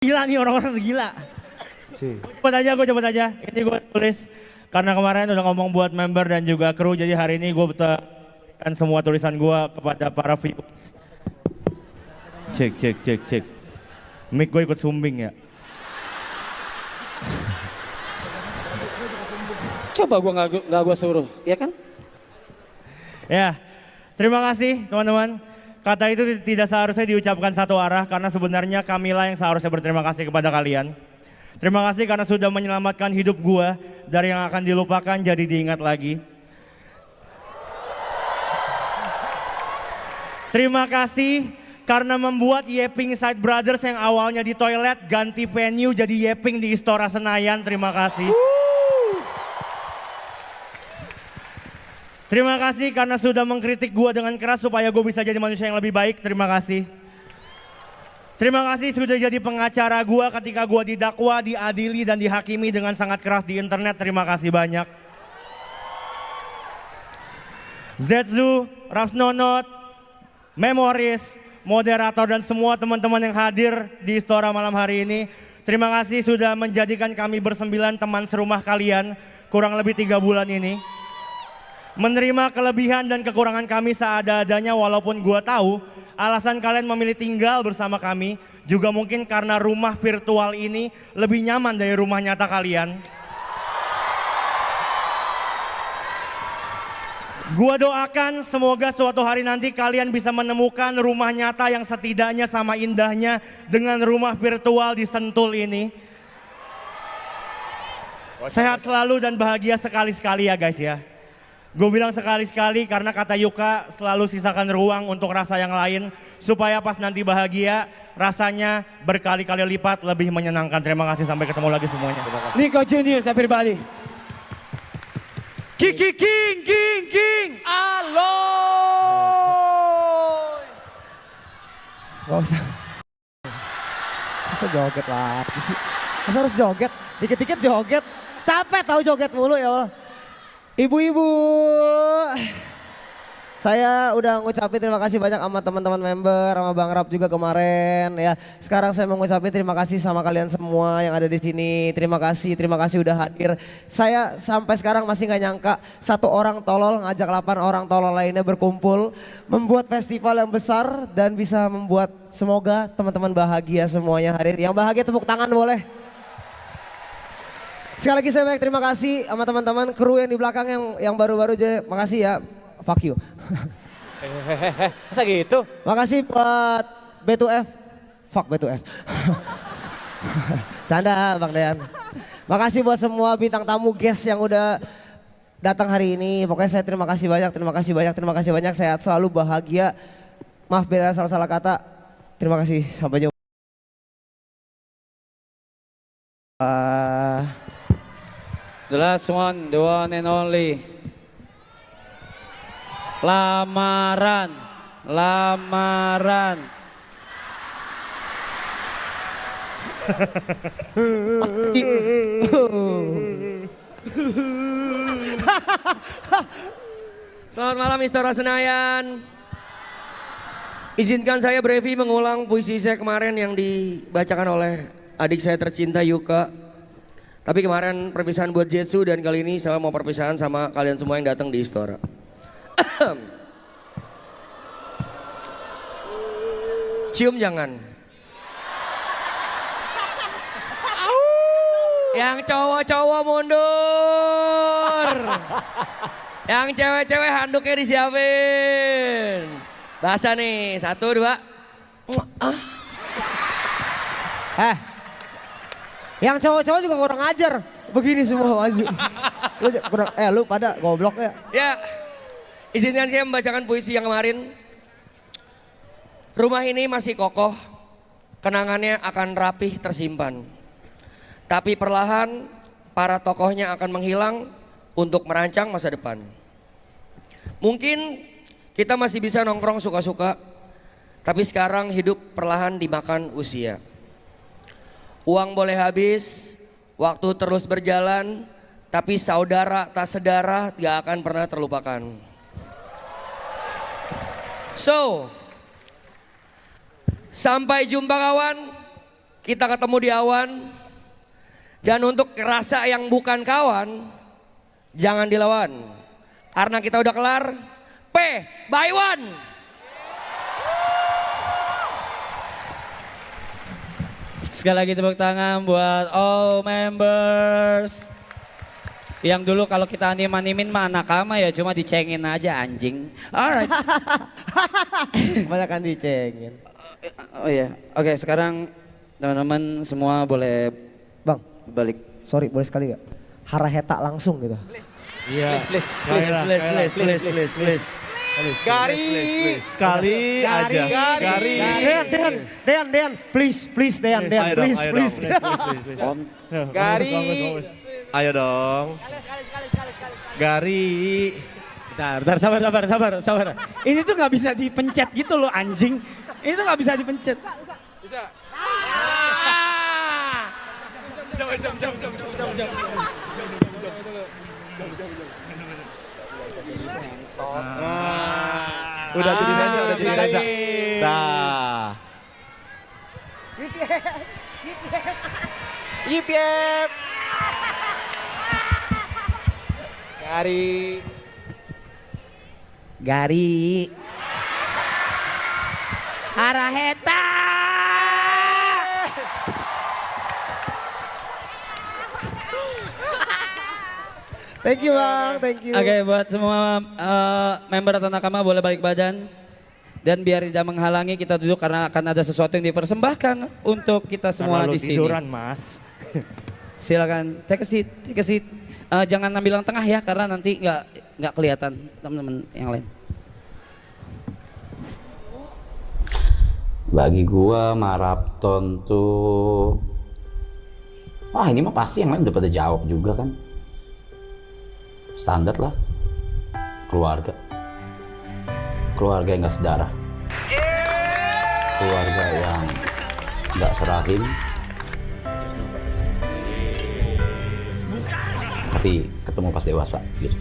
Gila nih orang-orang gila. Gue cepet aja. Ini gue tulis karena kemarin udah ngomong buat member dan juga kru. Jadi hari ini gue kan semua tulisan gue kepada para viewers. Cek. Mic gue ikut sumbing ya. Coba gue nggak gue suruh, ya kan? Ya, terima kasih teman-teman. Kata itu tidak seharusnya diucapkan satu arah karena sebenarnya kamilah yang seharusnya berterima kasih kepada kalian. Terima kasih karena sudah menyelamatkan hidup gua dari yang akan dilupakan jadi diingat lagi. Terima kasih karena membuat Yeping Side Brothers yang awalnya di toilet ganti venue jadi Yeping di Istora Senayan. Terima kasih. Terima kasih karena sudah mengkritik gue dengan keras supaya gue bisa jadi manusia yang lebih baik. Terima kasih. Terima kasih sudah jadi pengacara gue ketika gue didakwa, diadili dan dihakimi dengan sangat keras di internet. Terima kasih banyak. Zetsu, Rapsnonot, Memoris, moderator dan semua teman-teman yang hadir di Istora malam hari ini. Terima kasih sudah menjadikan kami bersembilan teman serumah kalian kurang lebih 3 bulan ini. Menerima kelebihan dan kekurangan kami seada-adanya walaupun gua tahu alasan kalian memilih tinggal bersama kami juga mungkin karena rumah virtual ini lebih nyaman dari rumah nyata kalian. Gua doakan semoga suatu hari nanti kalian bisa menemukan rumah nyata yang setidaknya sama indahnya dengan rumah virtual di Sentul ini. Sehat selalu dan bahagia sekali-sekali ya guys ya. Gue bilang sekali-sekali karena kata Yuka selalu sisakan ruang untuk rasa yang lain supaya pas nanti bahagia rasanya berkali-kali lipat lebih menyenangkan. Terima kasih, sampai ketemu lagi semuanya. Terima kasih. Nico Junior, Sapir Bali. King. Aloy. Gak usah. Masa joget lah. Masa harus joget? Dikit-dikit joget. Capek tahu joget mulu ya Allah. Ibu-ibu, saya udah ngucapin terima kasih banyak sama teman-teman member, sama Bang Rap juga kemarin ya. Sekarang saya mau ngucapin terima kasih sama kalian semua yang ada di sini. Terima kasih udah hadir. Saya sampai sekarang masih nggak nyangka satu orang tolol ngajak 8 orang tolol lainnya berkumpul membuat festival yang besar dan bisa membuat semoga teman-teman bahagia semuanya hadir. Yang bahagia tepuk tangan boleh. Sekali lagi saya banyak terima kasih sama teman-teman kru yang di belakang yang baru-baru aja. Makasih ya. Fuck you. Masa gitu? Makasih buat B2F. Fuck B2F. Canda Bang Dean. Makasih buat semua bintang tamu guest yang udah datang hari ini. Pokoknya saya terima kasih banyak. Sehat selalu, bahagia. Maaf bila salah-salah kata. Terima kasih. Sampai jumpa. The last one, the one and only. Lamaran. Selamat malam Istora Senayan. Izinkan saya Brevi mengulang puisi saya kemarin yang dibacakan oleh adik saya tercinta Yuka. Tapi kemarin perpisahan buat Zetsu dan kali ini saya mau perpisahan sama kalian semua yang datang di Istora. Cium jangan. Yang cowok-cowok mundur. Yang cewek-cewek handuknya disiapin. Basah nih, 1, 2. Yang cowok-cowok juga kurang ajar. Begini semua maju. Lu pada goblok ya. Ya, izinkan saya membacakan puisi yang kemarin. Rumah ini masih kokoh, kenangannya akan rapih tersimpan. Tapi perlahan para tokohnya akan menghilang untuk merancang masa depan. Mungkin kita masih bisa nongkrong suka-suka, tapi sekarang hidup perlahan dimakan usia. Uang boleh habis, waktu terus berjalan, tapi saudara tak sedara gak akan pernah terlupakan. So, sampai jumpa kawan. kita ketemu di awan. Dan untuk rasa yang bukan kawan, jangan dilawan. Karena kita udah kelar, by one. Sekali lagi tepuk tangan buat all members. Yang dulu kalau kita animin mah anak ama ya cuma dicengin aja anjing. Alright. Kebanyakan dicengin. Oh iya, oke sekarang teman-teman semua boleh Bang, balik. sorry boleh sekali gak? Haraheta langsung gitu. Iya. Please. Gari. Sekali aja. Gari. Dean, please, Dean, Ayo dong, please. Gari. Ayo dong. Gari. Bentar, sabar. Ini tuh nggak bisa dipencet gitu loh anjing. Ini tuh nggak bisa dipencet. Bisa. Udah jadi Reza. Dah. Yip. Gari. Haraheta. Thank you Bang, thank you. Oke, buat semua member atau nakama boleh balik badan. Dan biar tidak menghalangi kita duduk karena akan ada sesuatu yang dipersembahkan untuk kita semua Karena lu di sini. tiduran, Mas. Silakan, take a seat. Jangan ambil yang tengah ya karena nanti nggak kelihatan teman-teman yang lain. Bagi gua maraton tuh, wah ini mah pasti yang lain udah pada jawab juga kan. Standar lah, keluarga yang gak sedarah, keluarga yang gak serahim, tapi ketemu pas dewasa gitu.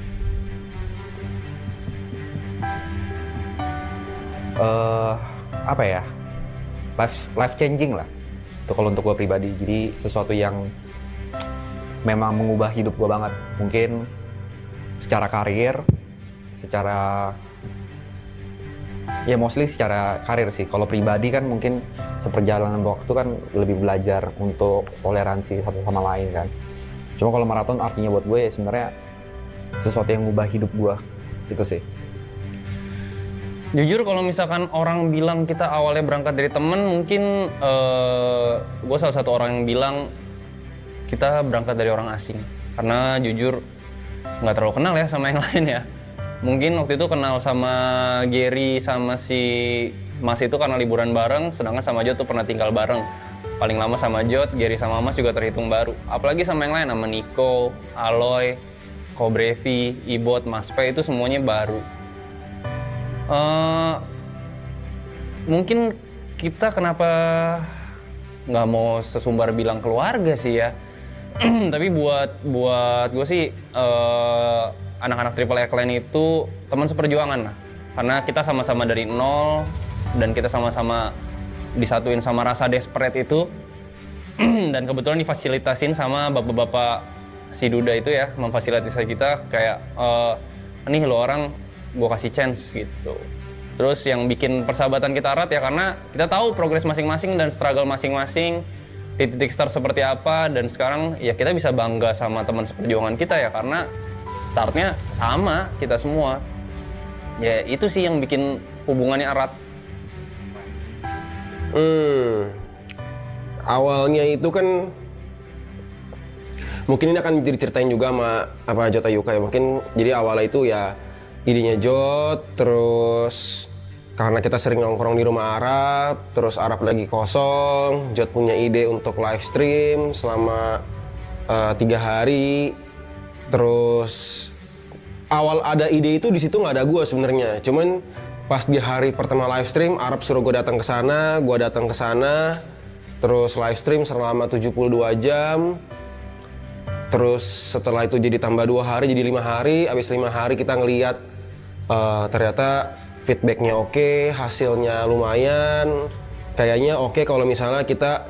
Apa ya, life changing lah itu kalau untuk gue pribadi. Jadi sesuatu yang memang mengubah hidup gue banget, mungkin secara karir, secara ya mostly secara karir sih. Kalau pribadi kan mungkin seperjalanan waktu kan lebih belajar untuk toleransi satu sama lain kan. Cuma kalau maraton artinya buat gue ya sebenarnya sesuatu yang mengubah hidup gue, itu sih. Jujur kalau misalkan orang bilang kita awalnya berangkat dari temen, mungkin gue salah satu orang yang bilang kita berangkat dari orang asing. Karena jujur nggak terlalu kenal ya sama yang lain ya. Mungkin waktu itu kenal sama Gary sama si Mas itu karena liburan bareng, sedangkan sama Jot tuh pernah tinggal bareng. Paling lama sama Jot, Gary sama Mas juga terhitung baru. Apalagi sama yang lain, sama Nico, Aloy, Kobrevi, Ibot, Mas P itu semuanya baru. Mungkin kita kenapa nggak mau sesumbar bilang keluarga sih ya. Tapi buat gue sih anak-anak Triple X Line itu teman seperjuangan lah. Karena kita sama-sama dari nol dan kita sama-sama disatuin sama rasa desperate itu. Dan kebetulan difasilitasin sama bapak-bapak si Duda itu ya, memfasilitasi kita kayak nih lo orang gue kasih chance gitu. Terus yang bikin persahabatan kita erat ya karena kita tahu progres masing-masing dan struggle masing-masing di titik start seperti apa, dan sekarang ya kita bisa bangga sama teman seperjuangan kita ya karena startnya sama kita semua. Ya itu sih yang bikin hubungannya erat. Awalnya itu kan mungkin ini akan diceritain juga sama apa Jota Yuka ya. Mungkin jadi awalnya itu ya idenya Jot, terus karena kita sering nongkrong di rumah Arab, terus Arab lagi kosong, Jot punya ide untuk live stream selama 3 hari. Terus awal ada ide itu di situ nggak ada gue sebenarnya. Cuman pas di hari pertama live stream, Arab suruh gue datang ke sana, gue datang ke sana, terus live stream selama 72 jam. Terus setelah itu jadi tambah 2 hari, jadi 5 hari. Abis 5 hari kita ngeliat ternyata feedbacknya oke, hasilnya lumayan. Kayaknya oke kalau misalnya kita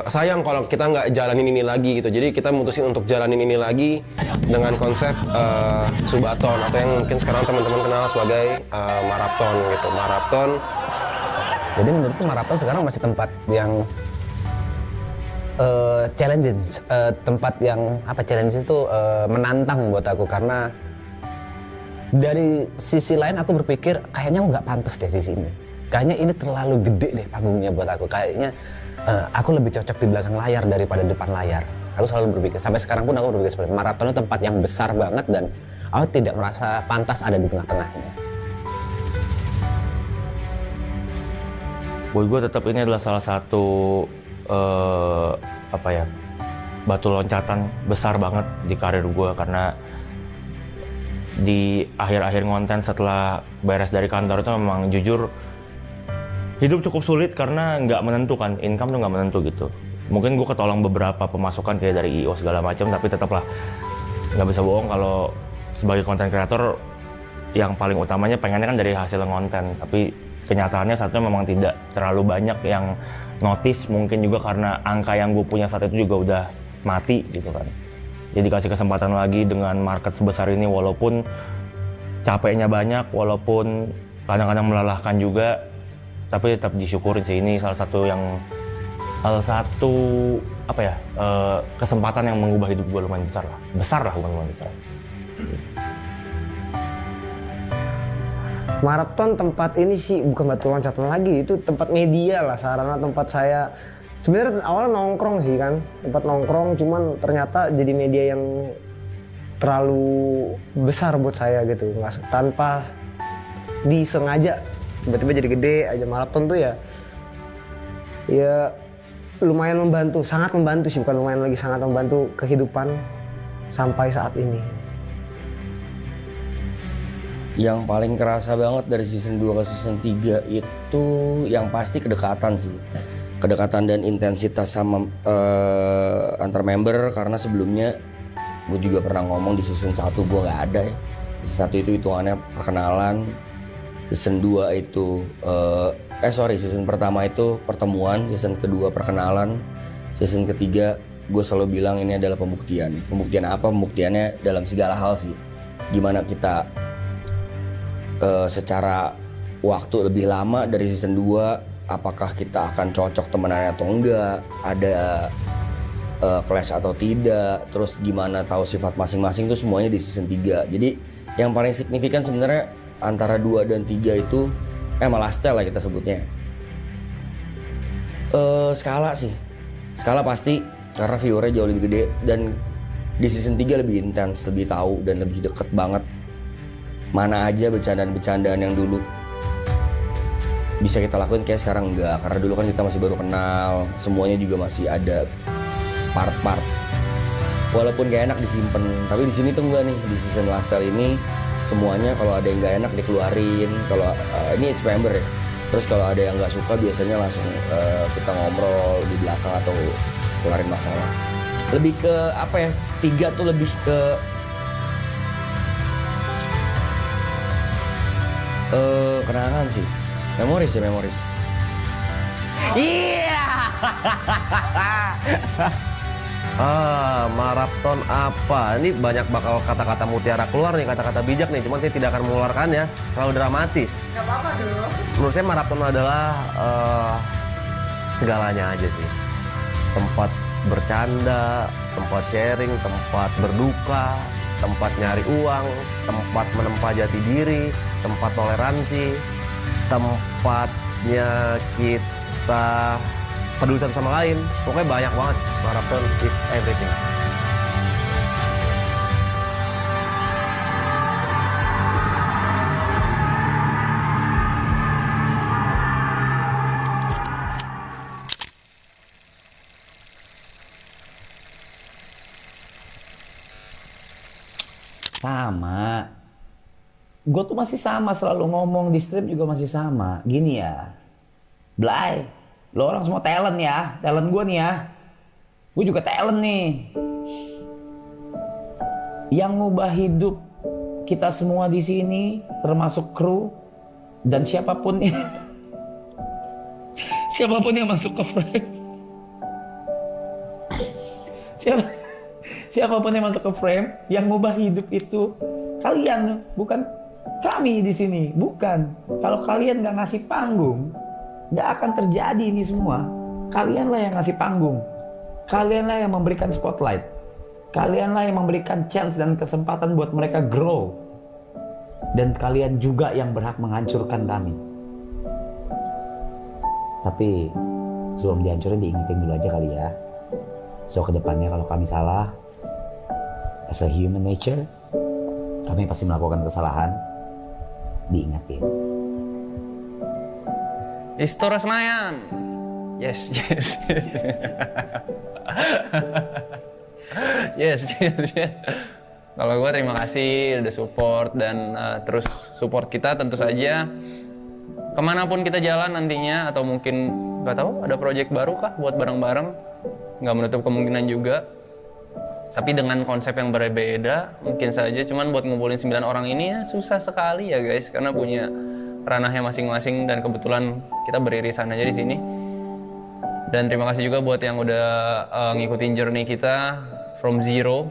sayang kalau kita nggak jalanin ini lagi gitu. Jadi kita mutusin untuk jalanin ini lagi dengan konsep Subathon atau yang mungkin sekarang teman-teman kenal sebagai Marathon gitu. Marathon. Jadi menurutku Marathon sekarang masih tempat yang challenging, tempat yang challenge itu menantang buat aku, karena dari sisi lain aku berpikir kayaknya aku nggak pantas deh di sini. Kayaknya ini terlalu gede deh panggungnya buat aku. Kayaknya aku lebih cocok di belakang layar daripada depan layar. Aku selalu berpikir, sampai sekarang pun aku berpikir seperti Marathon itu tempat yang besar banget dan aku tidak merasa pantas ada di tengah-tengahnya. Buat gue tetap ini adalah salah satu batu loncatan besar banget di karir gue, karena di akhir-akhir konten setelah beres dari kantor itu memang jujur hidup cukup sulit karena nggak menentu kan, income tuh nggak menentu gitu. Mungkin gue ketolong beberapa pemasukan kayak dari IO segala macam, tapi tetaplah nggak bisa bohong kalau sebagai konten kreator yang paling utamanya pengennya kan dari hasil konten, tapi kenyataannya saat itu memang tidak terlalu banyak yang notice, mungkin juga karena angka yang gue punya saat itu juga udah mati gitu kan. Jadi dikasih kesempatan lagi dengan market sebesar ini, walaupun capeknya banyak, walaupun kadang-kadang melelahkan juga, tapi tetap disyukurin sih. Ini salah satu kesempatan yang mengubah hidup gue lumayan besar lah bukan lumayan besar. Marathon tempat ini sih bukan batu loncatan lagi, itu tempat media lah, sarana tempat saya. Sebenarnya awalnya nongkrong sih kan, tempat nongkrong, cuman ternyata jadi media yang terlalu besar buat saya gitu, nggak tanpa disengaja tiba-tiba jadi gede aja. Marathon tuh ya lumayan membantu, sangat membantu sih, bukan lumayan lagi, sangat membantu kehidupan sampai saat ini. Yang paling kerasa banget dari season 2 ke season 3 itu yang pasti kedekatan sih. Kedekatan dan intensitas sama antar member, karena sebelumnya gue juga pernah ngomong di season 1 gue nggak ada ya. Season 1 itu hitungannya perkenalan, season 2 itu season pertama itu pertemuan, season kedua perkenalan, season ketiga gue selalu bilang ini adalah pembuktian. Pembuktian apa? Pembuktiannya dalam segala hal sih. Gimana kita secara waktu lebih lama dari season 2, apakah kita akan cocok temenan atau enggak, ada clash atau tidak, terus gimana tahu sifat masing-masing, itu semuanya di season 3. Jadi yang paling signifikan sebenarnya antara 2 dan 3 itu malah style lah kita sebutnya. Skala sih, skala pasti karena viewernya jauh lebih gede, dan di season 3 lebih intens, lebih tahu dan lebih deket banget mana aja bercandaan-bercandaan yang dulu bisa kita lakuin kayak sekarang enggak, karena dulu kan kita masih baru kenal, semuanya juga masih ada part-part walaupun gak enak disimpan. Tapi di sini tuh enggak nih, di season lifestyle ini semuanya kalau ada yang gak enak dikeluarin. Kalau ini each member ya, terus kalau ada yang gak suka biasanya langsung kita ngobrol di belakang atau keluarin masalah. Lebih ke 3 tuh lebih ke kenangan sih. Memoris ya, memoris. Iya. Marathon apa? Ini banyak bakal kata-kata mutiara keluar nih, kata-kata bijak nih. Cuman saya tidak akan mengeluarkannya, terlalu dramatis. Gak apa-apa dong. Menurut saya marathon adalah segalanya aja sih. Tempat bercanda, tempat sharing, tempat berduka, tempat nyari uang, tempat menempa jati diri, tempat toleransi, tempatnya kita peduli satu sama lain. Pokoknya banyak banget. Marathon is everything. Sama. Gue tuh masih sama, selalu ngomong di stream juga masih sama. Gini ya, Blay, lo orang semua talent ya, talent gue nih ya. Gue juga talent nih. Yang ngubah hidup kita semua di sini, termasuk kru dan siapapun siapapun yang masuk ke frame, Siapapun yang masuk ke frame, yang ngubah hidup itu kalian, bukan kami di sini. Bukan. Kalau kalian nggak ngasih panggung, nggak akan terjadi ini semua. Kalianlah yang ngasih panggung. Kalianlah yang memberikan spotlight. Kalianlah yang memberikan chance dan kesempatan buat mereka grow. Dan kalian juga yang berhak menghancurkan kami. Tapi sebelum dihancurin diingetin dulu aja kali ya. So kedepannya kalau kami salah, as a human nature, kami pasti melakukan kesalahan, diingetin. Istora Senayan. Yes. Yes. Kalau gue terima kasih udah support dan terus support kita tentu saja. Kemanapun kita jalan nantinya atau mungkin nggak tahu ada project baru kah buat bareng-bareng, nggak menutup kemungkinan juga. Tapi dengan konsep yang berbeda mungkin saja. Cuman buat ngumpulin 9 orang ini ya susah sekali ya guys, karena punya ranahnya masing-masing dan kebetulan kita beririsan aja di sini. Dan terima kasih juga buat yang udah ngikutin journey kita from zero.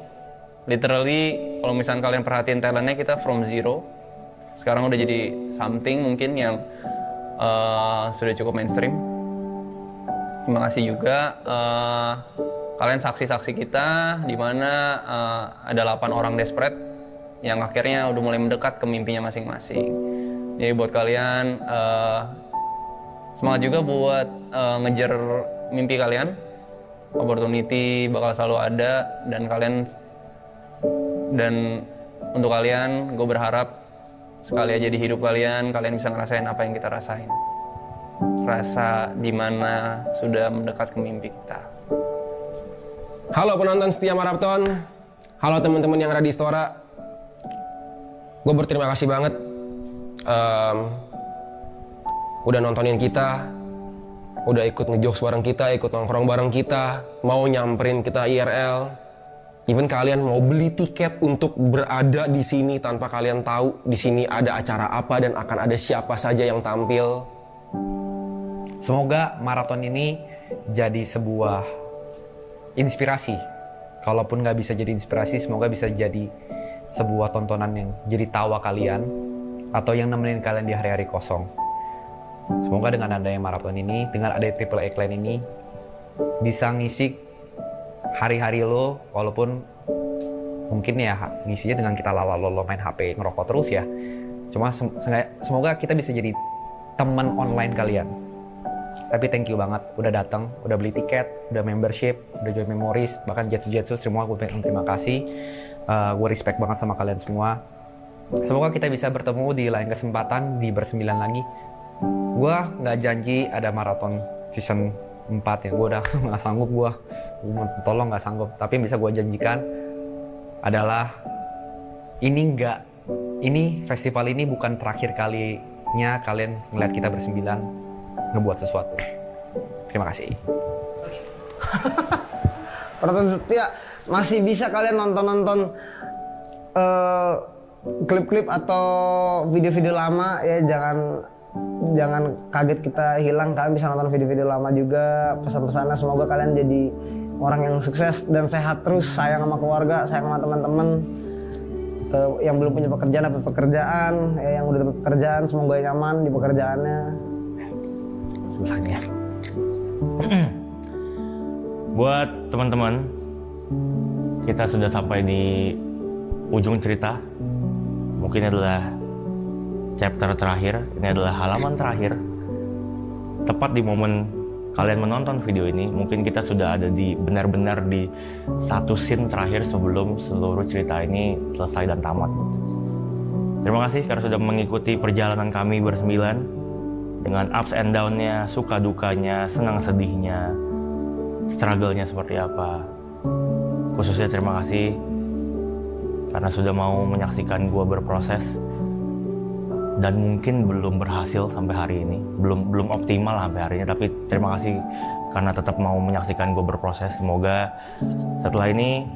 Literally kalau misalnya kalian perhatiin talentnya kita from zero. Sekarang udah jadi something mungkin yang sudah cukup mainstream. Terima kasih juga kalian saksi-saksi kita di mana ada 8 orang desperate yang akhirnya udah mulai mendekat ke mimpinya masing-masing. Jadi buat kalian semangat juga buat ngejar mimpi kalian. Opportunity bakal selalu ada dan untuk kalian gue berharap sekali aja di hidup kalian bisa ngerasain apa yang kita rasain. Rasa dimana sudah mendekat ke mimpi kita. Halo penonton setia Marathon, halo teman-teman yang ada di Istora. Gue berterima kasih banget udah nontonin kita, udah ikut ngejokes bareng kita, ikut nongkrong bareng kita, mau nyamperin kita IRL. Even kalian mau beli tiket untuk berada di sini tanpa kalian tahu di sini ada acara apa dan akan ada siapa saja yang tampil. Semoga maraton ini jadi sebuah inspirasi. Kalaupun nggak bisa jadi inspirasi, semoga bisa jadi sebuah tontonan yang jadi tawa kalian atau yang nemenin kalian di hari-hari kosong. Semoga dengan adanya maraton ini, dengan adanya Triple A Clan ini, bisa ngisi hari-hari lo, walaupun mungkin ya ngisinya dengan kita lala-lolo main HP, ngerokok terus ya. Cuma semoga kita bisa jadi teman online kalian. Tapi thank you banget udah datang, udah beli tiket, udah membership, udah join memories, bahkan Jetsu semua gue terima kasih. Gue respect banget sama kalian semua. Semoga kita bisa bertemu di lain kesempatan di bersembilan lagi. Gue nggak janji ada maraton season 4 ya, gue udah nggak sanggup, gue tolong nggak sanggup. Tapi yang bisa gue janjikan adalah ini festival ini bukan terakhir kalinya kalian ngeliat kita bersembilan ngebuat sesuatu. Terima kasih. Penonton setia masih bisa kalian nonton klip-klip atau video-video lama ya, jangan kaget kita hilang. Kalian bisa nonton video-video lama juga. Pesan-pesannya semoga kalian jadi orang yang sukses dan sehat terus, sayang sama keluarga, sayang sama teman-teman. Yang belum punya pekerjaan dapat pekerjaan, ya, yang udah dapat pekerjaan semoga nyaman di pekerjaannya. Buat teman-teman, kita sudah sampai di ujung cerita. Mungkin adalah chapter terakhir, ini adalah halaman terakhir. Tepat di momen kalian menonton video ini, mungkin kita sudah ada di benar-benar di satu scene terakhir sebelum seluruh cerita ini selesai dan tamat. Terima kasih karena sudah mengikuti perjalanan kami bersembilan dengan ups and down-nya, suka dukanya, senang sedihnya, struggle-nya seperti apa. Khususnya terima kasih karena sudah mau menyaksikan gua berproses dan mungkin belum berhasil sampai hari ini, belum optimal sampai hari ini, tapi terima kasih karena tetap mau menyaksikan gue berproses. Semoga setelah ini,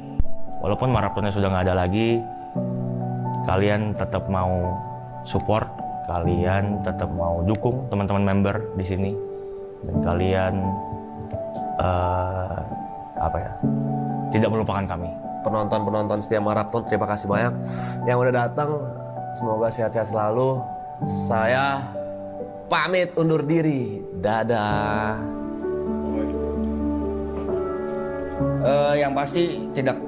walaupun maratonnya sudah nggak ada lagi, kalian tetap mau support, kalian tetap mau dukung teman-teman member di sini, dan kalian apa ya, tidak melupakan kami. penonton-penonton setia Marathon, terima kasih banyak yang udah datang. Semoga sehat-sehat selalu. Saya pamit undur diri. Dadah. Yang pasti tidak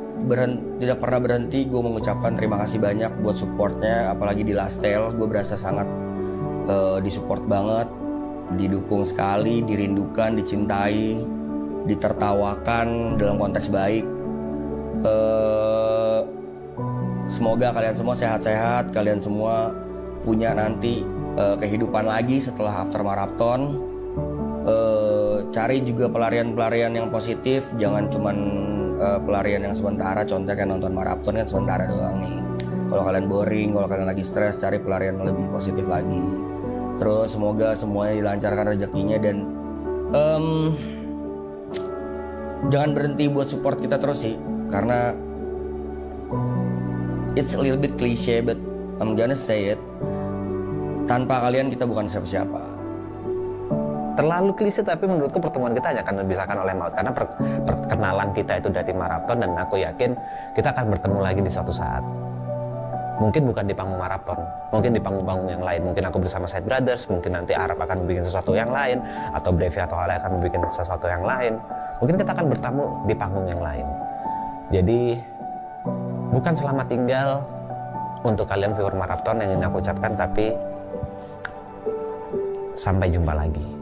pernah berhenti gue mengucapkan terima kasih banyak buat supportnya, apalagi di Lastel gue berasa sangat disupport banget, didukung sekali, dirindukan, dicintai, ditertawakan dalam konteks baik. Semoga kalian semua sehat-sehat, kalian semua punya nanti kehidupan lagi setelah after marathon. Cari juga pelarian-pelarian yang positif, jangan cuman pelarian yang sementara. Contohnya kayak nonton marathon kan sementara doang nih. Kalau kalian boring, kalau kalian lagi stres, cari pelarian yang lebih positif lagi. Terus semoga semuanya dilancarkan rezekinya dan jangan berhenti buat support kita terus sih, karena it's a little bit cliche but I'm gonna say it. Tanpa kalian kita bukan siapa-siapa. Terlalu klise, tapi menurutku pertemuan kita hanya akan dipisahkan oleh maut, karena perkenalan kita itu dari maraton, dan aku yakin kita akan bertemu lagi di suatu saat. Mungkin bukan di panggung maraton, mungkin di panggung-panggung yang lain. Mungkin aku bersama Side Brothers, mungkin nanti Arab akan bikin sesuatu yang lain, atau Brevi atau Ale akan bikin sesuatu yang lain. Mungkin kita akan bertemu di panggung yang lain. Jadi bukan selamat tinggal untuk kalian viewer maraton yang ingin aku ucapkan, tapi sampai jumpa lagi.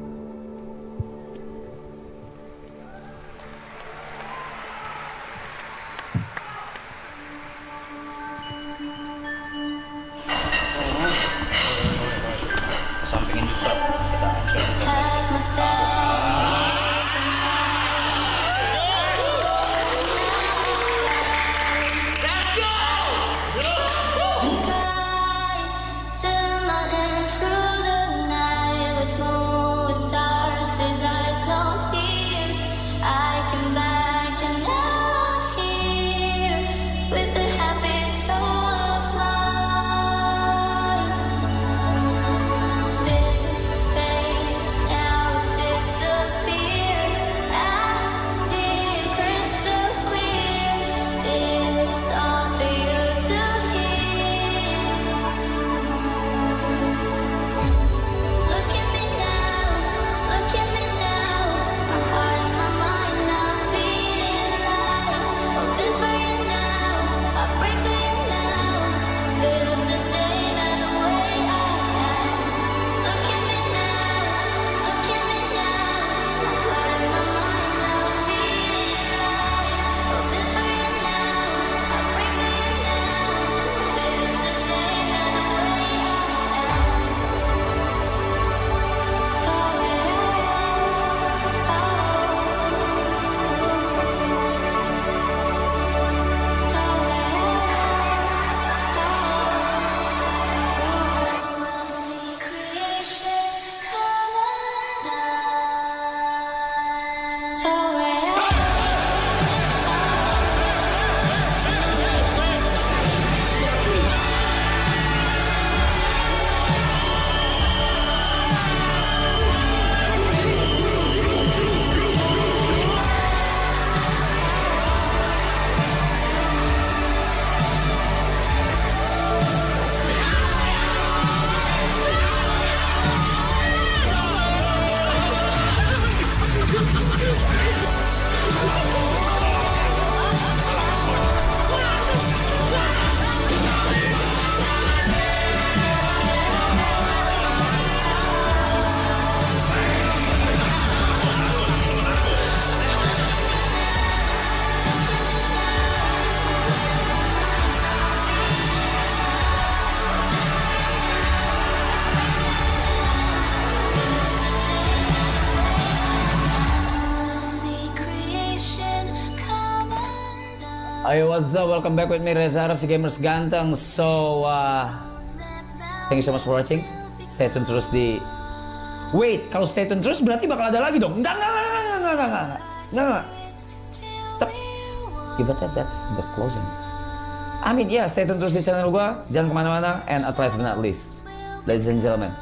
Ayo, what's up? Welcome back with me, Reza Arab, si gamers ganteng. So, thank you so much for watching. Stay tune terus di... Wait, kalau stay tune terus berarti bakal ada lagi dong? Enggak. Yeah, but that's the closing. I mean, yeah, stay tune terus di channel gua. Jangan kemana-mana. And at last but not least, ladies and gentlemen,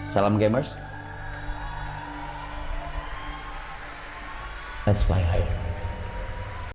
salam gamers. Let's fly higher.